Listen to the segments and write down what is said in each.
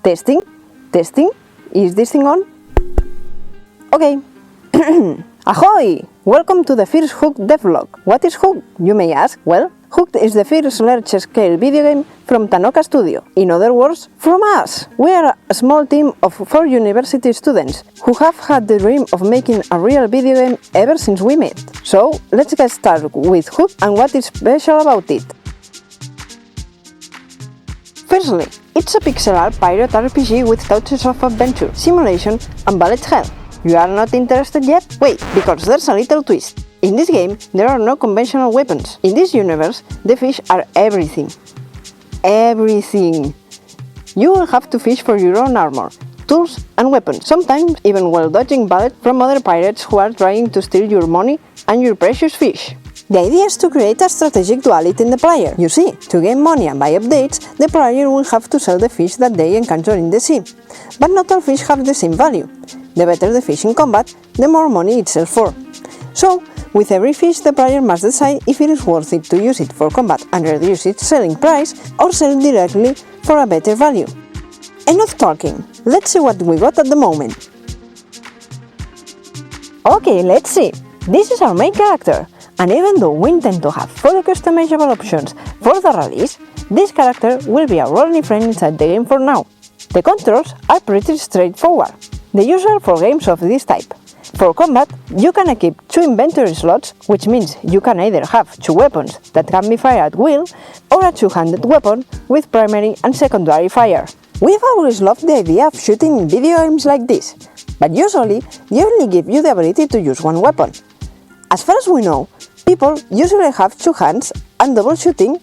Testing? Testing? Is this thing on? Okay. Ahoy! Welcome to the first Hooked devlog. What is Hooked, you may ask? Well, Hooked is the first large-scale video game from Tanoka Studio. In other words, from us. We are a small team of 4 university students who have had the dream of making a real video game ever since we met. So, let's get started with Hooked and what is special about it. Firstly, it's a pixel art pirate RPG with touches of adventure, simulation, and bullet hell. You are not interested yet? Wait, because there's a little twist. In this game, there are no conventional weapons. In this universe, the fish are everything. Everything. You will have to fish for your own armor, tools, and weapons, sometimes even while dodging bullets from other pirates who are trying to steal your money and your precious fish. The idea is to create a strategic duality in the player. You see, to gain money and buy updates, the player will have to sell the fish that they encounter in the sea. But not all fish have the same value. The better the fish in combat, the more money it sells for. So, with every fish, the player must decide if it is worth it to use it for combat and reduce its selling price, or sell it directly for a better value. Enough talking, let's see what we got at the moment. Okay, let's see. This is our main character, and even though we intend to have fully customizable options for the release, this character will be our only friend inside the game for now. The controls are pretty straightforward, the usual for games of this type. For combat, you can equip 2 inventory slots, which means you can either have 2 weapons that can be fired at will, or a 2-handed weapon with primary and secondary fire. We've always loved the idea of shooting in video games like this, but usually they only give you the ability to use 1 weapon. As far as we know, people usually have 2 hands, and double shooting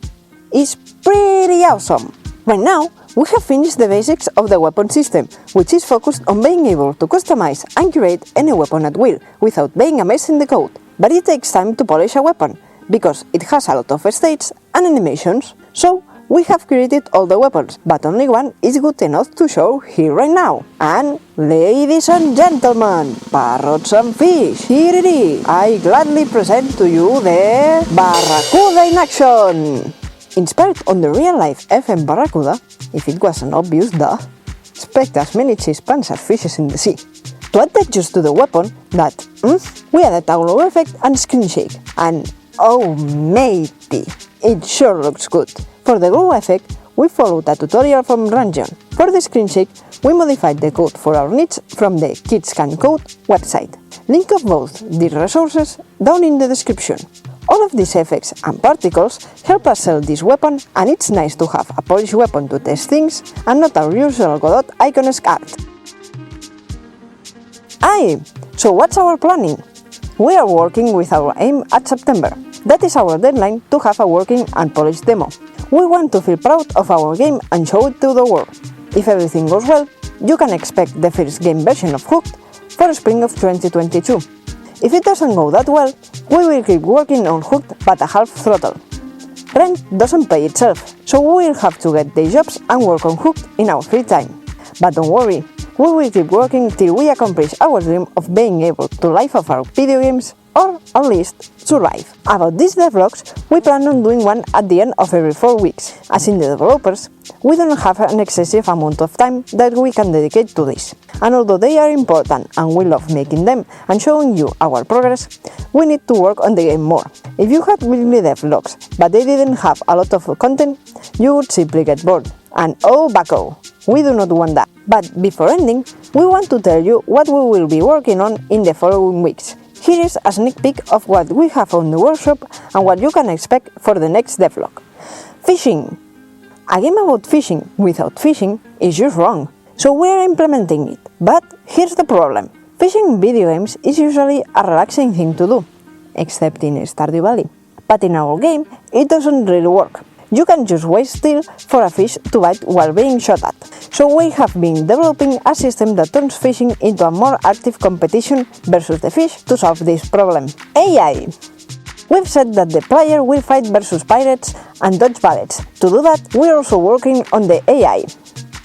is pretty awesome. Right now, we have finished the basics of the weapon system, which is focused on being able to customize and create any weapon at will, without being a mess in the code. But it takes time to polish a weapon, because it has a lot of states and animations. So, we have created all the weapons, but only one is good enough to show here right now. And, ladies and gentlemen, parrots and fish, here it is! I gladly present to you the Barracuda in action! Inspired on the real-life FM Barracuda, if it wasn't obvious, duh, expect as many chase pans as fishes in the sea. To add textures to the weapon, we added a glow effect and screen shake, and oh matey, it sure looks good. For the glow effect, we followed a tutorial from Ranjon. For the screen shake, we modified the code for our needs from the Kids Can Code website. Link of both these resources down in the description. All of these effects and particles help us sell this weapon, and it's nice to have a polished weapon to test things and not our usual Godot icon-esque art. Aye, so what's our planning? We are working with our aim at September. That is our deadline to have a working and polished demo. We want to feel proud of our game and show it to the world. If everything goes well, you can expect the first game version of Hooked for spring of 2022. If it doesn't go that well, we will keep working on Hooked but at half throttle. Rent doesn't pay itself, so we will have to get day jobs and work on Hooked in our free time. But don't worry, we will keep working till we accomplish our dream of being able to live off our video games, or at least survive. About these devlogs, we plan on doing one at the end of every 4 weeks. As in the developers, we don't have an excessive amount of time that we can dedicate to this. And although they are important and we love making them and showing you our progress, we need to work on the game more. If you had weekly devlogs, but they didn't have a lot of content, you would simply get bored. And oh backo, we do not want that. But before ending, we want to tell you what we will be working on in the following weeks. Here is a sneak peek of what we have on the workshop and what you can expect for the next devlog. Fishing! A game about fishing without fishing is just wrong, so we are implementing it. But here's the problem. Fishing in video games is usually a relaxing thing to do, except in Stardew Valley. But in our game, it doesn't really work. You can just wait still for a fish to bite while being shot at. So we have been developing a system that turns fishing into a more active competition versus the fish to solve this problem. AI! We've said that the player will fight versus pirates and dodge bullets. To do that, we're also working on the AI.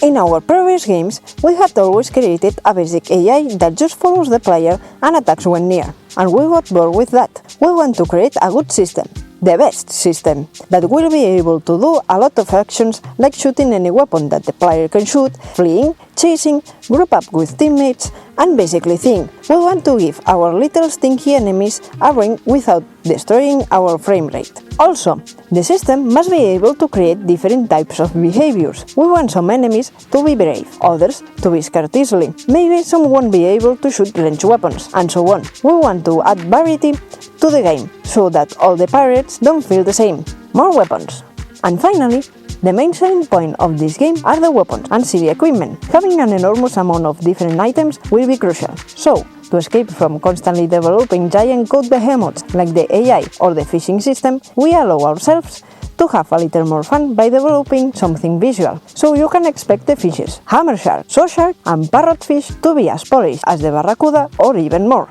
In our previous games, we had always created a basic AI that just follows the player and attacks when near, and we got bored with that. We want to create a good system, the best system that will be able to do a lot of actions like shooting any weapon that the player can shoot, fleeing, chasing, group up with teammates, and basically think we want to give our little stinky enemies a ring without destroying our frame rate. Also, the system must be able to create different types of behaviors. We want some enemies to be brave, others to be scared easily, maybe some won't be able to shoot ranged weapons, and so on. We want to add variety to the game, so that all the pirates don't feel the same. More weapons. And finally, the main selling point of this game are the weapons and silly equipment. Having an enormous amount of different items will be crucial. So, to escape from constantly developing giant code behemoths like the AI or the fishing system, we allow ourselves to have a little more fun by developing something visual. So you can expect the fishes, hammer shark, saw shark, and parrotfish to be as polished as the barracuda or even more.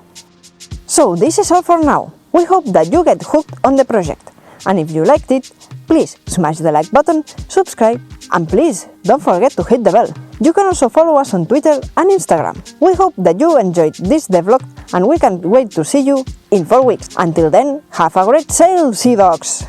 So this is all for now. We hope that you get hooked on the project. And if you liked it, please smash the like button, subscribe, and please don't forget to hit the bell. You can also follow us on Twitter and Instagram. We hope that you enjoyed this devlog and we can't wait to see you in 4 weeks. Until then, have a great sail, Sea Dogs!